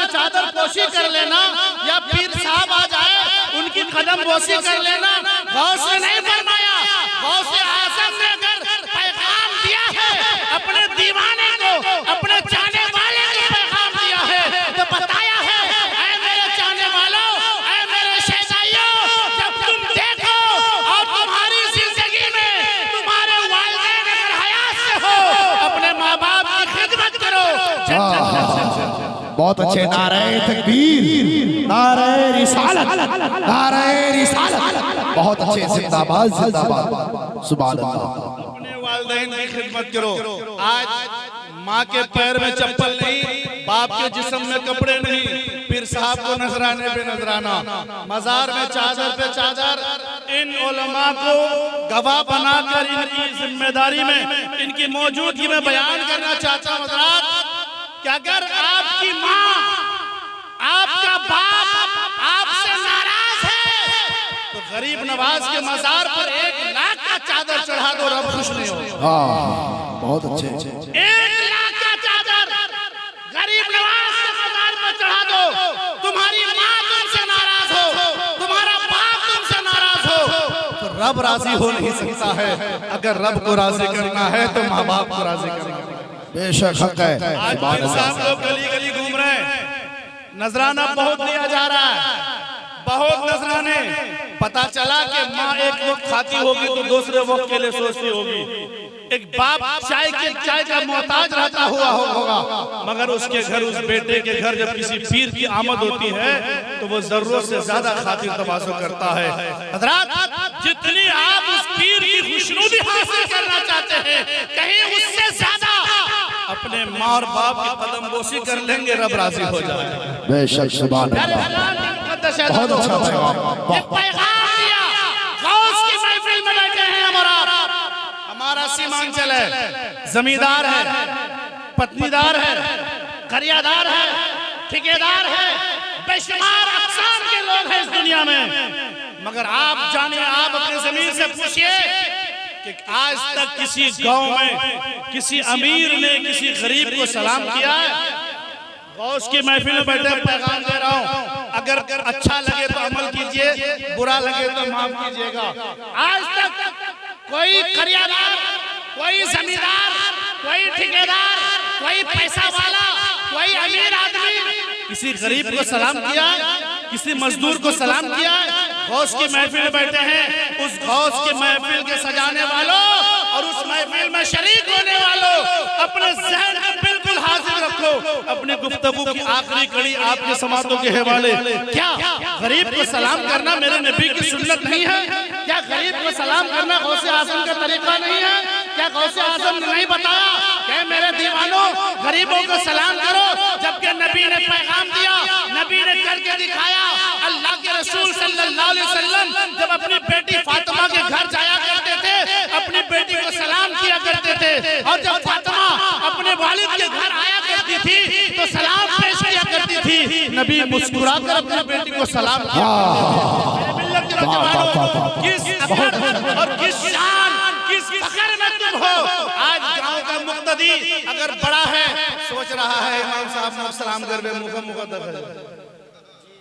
की चादर पोशी कर लेना या पीर साहब आ जाए उनकी कदम बोसी कर लेना। गौस ने नहीं फरमाया, गौस आज़म ने अगर पैगाम दिया है अपने दीवाने को, अपने चाहने वाले को पैगाम दिया है तो बताया है, ऐ मेरे चाहने वालों, ऐ मेरे शहजाइयों, जब तुम देखो और तुम्हारी जिंदगी में तुम्हारे वालिदैन अगर हयात से हो, अपने माँ बाप की खिदमत करो। बहुत अच्छे। नारे तकबीर, नारे रिसालत, नारे रिसालत। बहुत अच्छे। जिंदाबाद जिंदाबाद, सुभान अल्लाह। अपने वालिदैन की खिदमत करो। आज माँ के पैर में चप्पल नहीं, बाप के जिस्म में कपड़े नहीं, पीर साहब को नजराने पे नजराना, मजार में चादर पे चादर। इन उलमा को गवाह बनाकर इनकी जिम्मेदारी में, इनकी मौजूदगी में बयान करना चाहता हूँ हज़रात कि अगर आपकी माँ, आपका बाप आपसे नाराज है तो गरीब नवाज के मजार पर 1 लाख का चादर चढ़ा दो, रब खुश नहीं होगा। हाँ, बहुत अच्छे। 1 लाख का चादर गरीब नवाज के मजार पर चढ़ा दो। तुम्हारी माँ तुमसे नाराज हो, तुम्हारा बाप तुमसे नाराज हो तो रब राजी हो नहीं सकता है। अगर रब को राजी करना है तो माँ बाप को राजी करना है। बेशक हक है। आज पीर साहब लोग गली गली घूम रहे हैं, नजराना बहुत दिया जा रहा है, बहुत नजराने। पता चला कि माँ एक वक्त खाती होगी तो दूसरे वक्त के लिए सोचती होगी। एक बाप चाय का मोहताज रहता हुआ होगा, मगर उसके घर, उस बेटे के घर जब किसी पीर की आमद होती है तो वो जरूरत से ज्यादा खातिर तवाज़ुन करता है। हज़रात, जितनी आप उस पीर की खुशनुदी हासिल करना चाहते हैं, कहीं उससे ज्यादा अपने माँ और बाप की कदम बोसी कर लेंगे, रब राजी हो जाएगा। बेशक, सुभान अल्लाह। बहुत अच्छा जवाब। एक पैगाम दिया, गौस की महफिल में बैठे हैं हम और आप। हमारा सीमांचल है, जमींदार है, पत्नीदार है, करियादार है, ठेकेदार है, बेशुमार अक़साम के लोग हैं इस दुनिया में। मगर आप जानिए, आप अपनी जमीन से पूछिए कि आज तक किसी गांव में किसी अमीर ने किसी गरीब को सलाम किया है? गौस की महफिल में बैठे पैगाम दे रहा हूँ, अगर अच्छा लगे तो अमल कीजिए, बुरा लगे तो माफ कीजिएगा। आज तक कोई करियादार, कोई जमींदार, कोई ठेकेदार, कोई पैसा वाला, कोई अमीर आदमी किसी गरीब को सलाम किया, किसी मजदूर को सलाम किया? गौस की महफिल में बैठे हैं, उस गौस की महफिल के सजाने वालों और उस महफिल में शरीक होने वालों, अपने ज़हन में बिल्कुल हाजिर रखो। अपने गुफ्तगू की आखिरी कड़ी आपके समातों के हवाले, क्या गरीब को सलाम करना मेरे नबी की सुन्नत नहीं है? क्या गरीब को सलाम करना गौसे आज़म का तरीका नहीं है? क्या गौसे आज़म ने नहीं बताया कि मेरे दीवानों, गरीबों को सलाम करो? जबकि नबी ने पैगाम दिया, नबी ने करके दिखाया। अल्लाह के रसूल सल्लल्लाहु अलैहि वसल्लम जब अपनी बेटी फातिमा के घर जाया करते थे, अपनी बेटी को सलाम किया करते थे, और जब फातिमा अपने वालिद के घर आया करती थी तो सलाम पेश किया करती थी। नबी मुस्कुराकर अपनी बेटी को सलाम किया। किस अज़मत और किस शान, किस फख्र में तुम हो। आज गांव का मुक्तदी अगर बड़ा है, सोच रहा है इमाम साहब ने सलाम कर दे, मुखा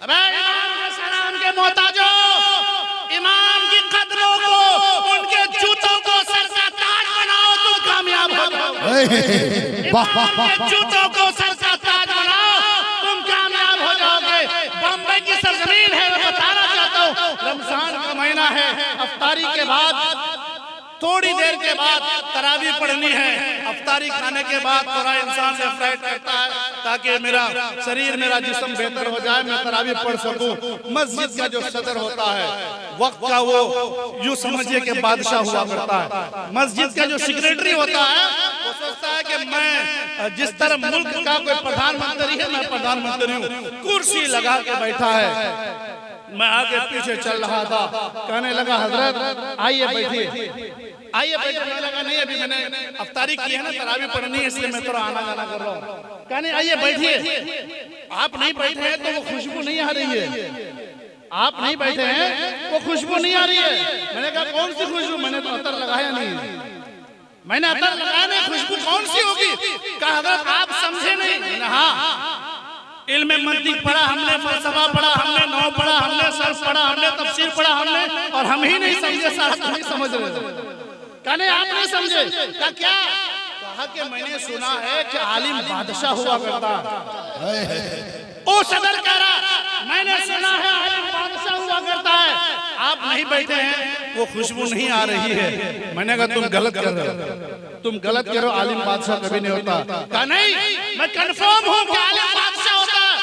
अबे इमाम के सलाम के मोहताजो, इमाम की कदमों को, उनके जूतों को सर का ताज बनाओ, तुम कामयाब हो जाओगे। इमाम के जूतों को सर का ताज बनाओ, तुम कामयाब हो जाओगे। बम्बई की सरजमीन है, मैं बताना चाहता हूँ, रमजान का महीना है, अफ्तारी के बाद थोड़ी देर के बाद तरावी पढ़नी है। अफ्तारी खाने के बाद थोड़ा इंसान से फ्लाइट करता है ताकि मेरा शरीर, मेरा जिस्म बेहतर हो जाए, मैं तरावी पढ़ सकूं। मस्जिद का जो सदर होता है, वक्त का वो यूं समझिए कि बादशाह हुआ करता है। मस्जिद का जो सेक्रेटरी होता है वो सोचता है कि मैं जिस तरह मुल्क का कोई प्रधानमंत्री है, मैं प्रधानमंत्री हूँ। कुर्सी लगा के बैठा है, मैं आगे पीछे चल रहा था, कहने लगा हजरत आइए बैठिए, आइए बैठिए। मैंने लगा नहीं, अभी मैंने अफ्तारी की है ना, तरावी पढ़नी है, इसलिए मैं थोड़ा आना जाना कर रहा हूँ। कहने आइए बैठिए। आप नहीं बैठे हैं तो वो खुशबू नहीं आ रही है, आप नहीं बैठे हैं वो खुशबू नहीं आ रही है। मैंने कहा कौन सी खुशबू? मैंने तो अतर लगाया नहीं, मैंने अतर लगाया नहीं, खुशबू कौन सी होगी? कहा हजरत आप समझे नहीं। हाँ, इल्म मंतिक पढ़ा हमने, फलसफा पढ़ा हमने, नौ पढ़ा हमने, सर्फ पढ़ा हमने, तफसीर पढ़ा हमने, और हम ही नहीं समझे, सारा तुम नहीं समझ रहे। कहने आप नहीं समझे क्या? कहा कि मैंने सुना है कि आलिम बादशाह हुआ करता। ओ सदर कह रहा मैंने सुना है आलिम बादशाह हुआ करता है। आप नहीं बैठे हैं, वो खुशबू नहीं आ रही है। मैंने कहा तुम गलत कर रहे हो, तुम गलत करो, आलिम बादशाह कभी नहीं होता। कहा नहीं, मैं कंफर्म हूँ कि आलिम बादशाह होता है।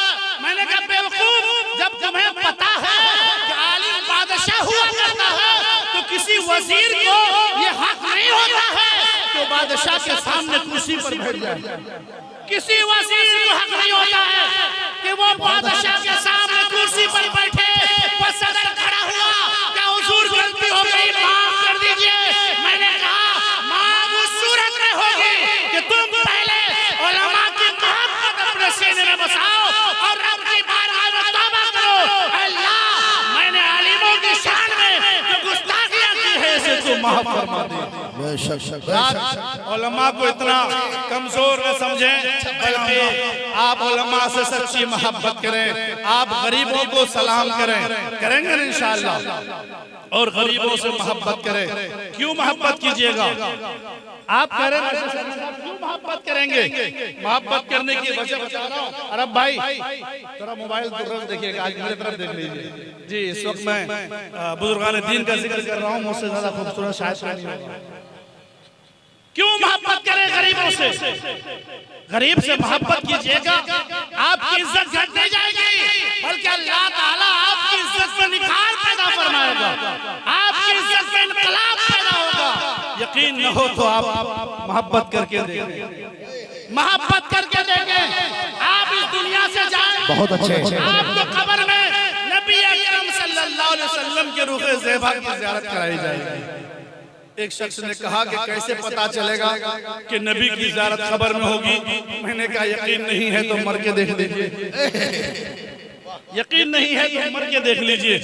मैंने कहा बेवकूफ, जब तुम्हें पता है कि आलिम बादशाह हुआ करता है तो किसी वजीर को ये हक नहीं होता है तो बादशाह के सामने कुर्सी पर बैठ जाए। किसी वजीर को हक नहीं होता है कि वो बादशाह के सामने कुर्सी पर बैठे। बस सदर खड़ा हुआ, क्या हुजूर गलती हो गई, माफ कर दीजिए। मैंने कहा माफ उस सूरत में होगी कि तुम पहले उलमा की मोहब्बत अपने सीने में बसाओ और रब की बारगाह में तौबा करो। अल्लाह, मैंने आलिमों की शान में जो गुस्ताखियां की है इसे तू माफ फरमा दे। उलमा को इतना कमजोर न समझें, बल्कि आप उलमा से सच्ची मोहब्बत करें। आप गरीबों को सलाम करें, करेंगे ना इंशाअल्लाह, और गरीबों से मोहब्बत करें। क्यों मोहब्बत कीजिएगा? आप करें, क्यों मोहब्बत करेंगे? मोहब्बत करने की वजह बता रहा हूँ। अरे भाई थोड़ा मोबाइल तुरंत देखिएगा, आज मेरी तरफ देख लीजिए जी। इस वक्त मैं बुजुर्गान दीन का जिक्र कर रहा हूँ, मुझसे ज्यादा खूबसूरत शायद नहीं होगा। क्यों मोहब्बत करें गरीबों से? गरीब से मोहब्बत कीजिएगा, आपकी इज्जत घटने जाएगी, बल्कि अल्लाह ताला आपकी इज्जत में निखार पैदा फरमाएगा, आपकी इज्जत में इनकलाब पैदा होगा। यकीन न हो तो आप मोहब्बत करके देखें, मोहब्बत करके देखें। आप इस दुनिया से जाएं, बहुत अच्छे। आपको कब्र में नबी अकरम सल्लल्लाहु अलैहि वसल्लम के रूह ज़ेबा की ज़ियारत कराई जाएगी। एक शख्स ने कहा कि कैसे पता चलेगा कि नबी की ज़ियारत कब्र में होगी? मैंने कहा यकीन नहीं है तो मर के देख लीजिए। यकीन नहीं है तो मर के देख लीजिए।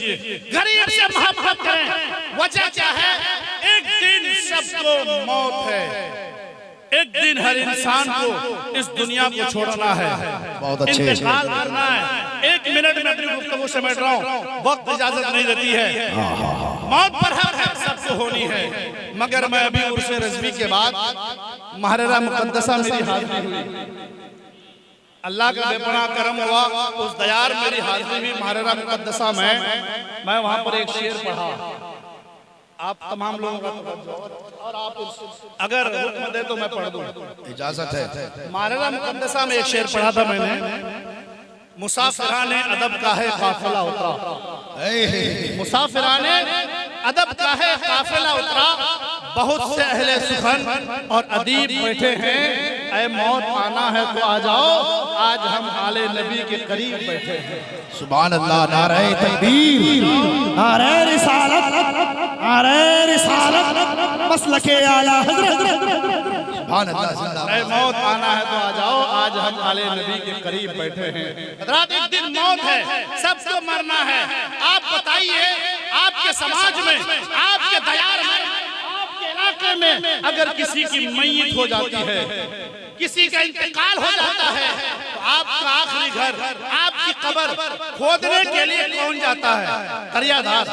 गरीब से मोहब्बत करें। वजह क्या है? एक दिन सबको मौत है, एक दिन हर इंसान को इस दुनिया को छोड़ना है, इंतकाल करना है। एक मिनट में अपनी गुफ्तगू समेट रहा हूँ, वक्त इजाजत नहीं देती है। मौत पर है, सबको होनी है। मगर मैं अभी उर्से रज़वी के बाद महररा मुक़द्दसा मेरी हाज़िरी हुई, अल्लाह का बेपनाह करम हुआ, उस दयार मेरी हाज़िरी हुई महररा मुक़द्दसा में। मैं वहाँ पर एक शेर पढ़ा, आप तमाम लोगों का और आप अगर हुक्म दे तो मैं पढ़ दूं, इजाजत है। महररा मुक़द्दसा में एक शेर पढ़ा था मैंने। मुसाफिराने अदब का है काफिला उतरा, मुसाफिराने अदब का है काफिला उतरा, बहुत से अहले सुखन और अदीब बैठे हैं। ऐ मौत आना है तो आ जाओ, आज हम आले नबी के करीब बैठे हैं। सुभान अल्लाह, नारे तकबीर, नारे रिसालत, नारे रिसालत, मसलके आला हज़रत। सुभान अल्लाह, जिंदाबाद। ऐ मौत आना है तो आ जाओ, आज हम आले नबी के करीब बैठे हैं। हज़रात, एक दिन मौत है, सबको मरना है। आप बताइए, आपके समाज में, आपके दयार में, आपके इलाके में अगर किसी की मय्यत हो जाती है, किसी का इंतकाल हो जाता है, तो आपका आखिरी घर, आपकी कब्र खोदने के लिए कौन जाता है? करियादार,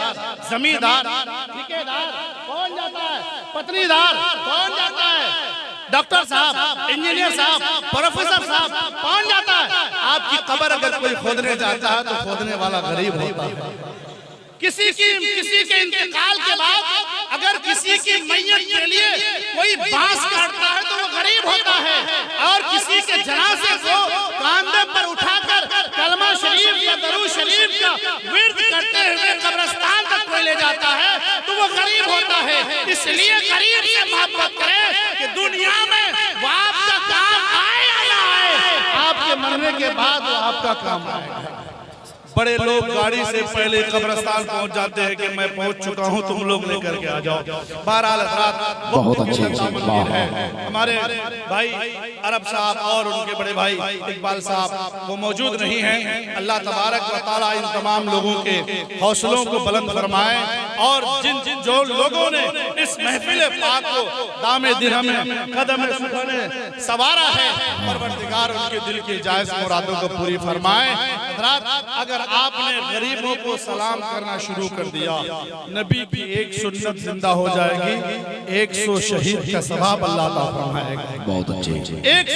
जमींदार, ठेकेदार कौन जाता है? पत्नीदार कौन जाता है? डॉक्टर साहब, इंजीनियर साहब, प्रोफेसर साहब कौन जाता है? आपकी कब्र अगर कोई खोदने जाता है तो खोदने वाला गरीब होता है। किसी के इंतकाल के बाद अगर किसी की मय्यत के लिए कोई बांस काटता है तो वो गरीब होता है, और किसी के जनाजे को कांधे पर उठाकर कलमा शरीफ या दरूद शरीफ का विर्द करते हुए कब्रिस्तान तक कोई ले जाता है तो वो गरीब होता है। इसलिए गरीब से मोहब्बत करें कि दुनिया में वो आपका काम आए या ना आए, आपके मरने के बाद वो आपका काम आएगा। बड़े लोग गाड़ी से पहले कब्रिस्तान पहुंच जाते हैं कि मैं पहुंच चुका हूं, तुम लोग लेकर के आ जाओ। बहरहाल रात बहुत अच्छे है। हमारे भाई अरब साहब और उनके बड़े भाई इकबाल साहब वो मौजूद नहीं हैं। अल्लाह तबारक व तआला इन तमाम लोगों के हौसलों को बुलंद फरमाए। और जिन जिन जो लोगों ने इस महफिल पाक को दामे दिरहम कदम सुखने सवारा है, परवरदिगार उनके दिल की जायज मुरादों को पूरी फरमाए। हज़रात, अगर आपने गरीबों को सलाम करना शुरू कर दिया, नबी की एक सुन्नत जिंदा हो जाएगी, 100 शहीद का सवाब अल्लाह ताला फरमाएगा। बहुत अच्छे। एक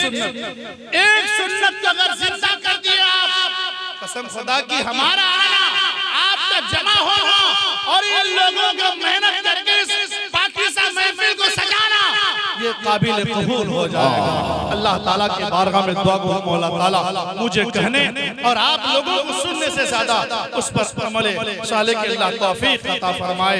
सुन्नत अगर जिंदा कर दिया आप, कसम खुदा की हमारा आना आपका जमा होना और इन लोगों को मेहनत करके इस पाकिस्तान महफिल को सजाना ये काबिल कबूल हो जाएगा। अल्लाह ताला के बारगाह में दुआ को मौला ताला मुझे कहने और आप लोगों को सुनने से ज्यादा उस पर अमल साले के अल्लाह तौफीक अता फरमाए।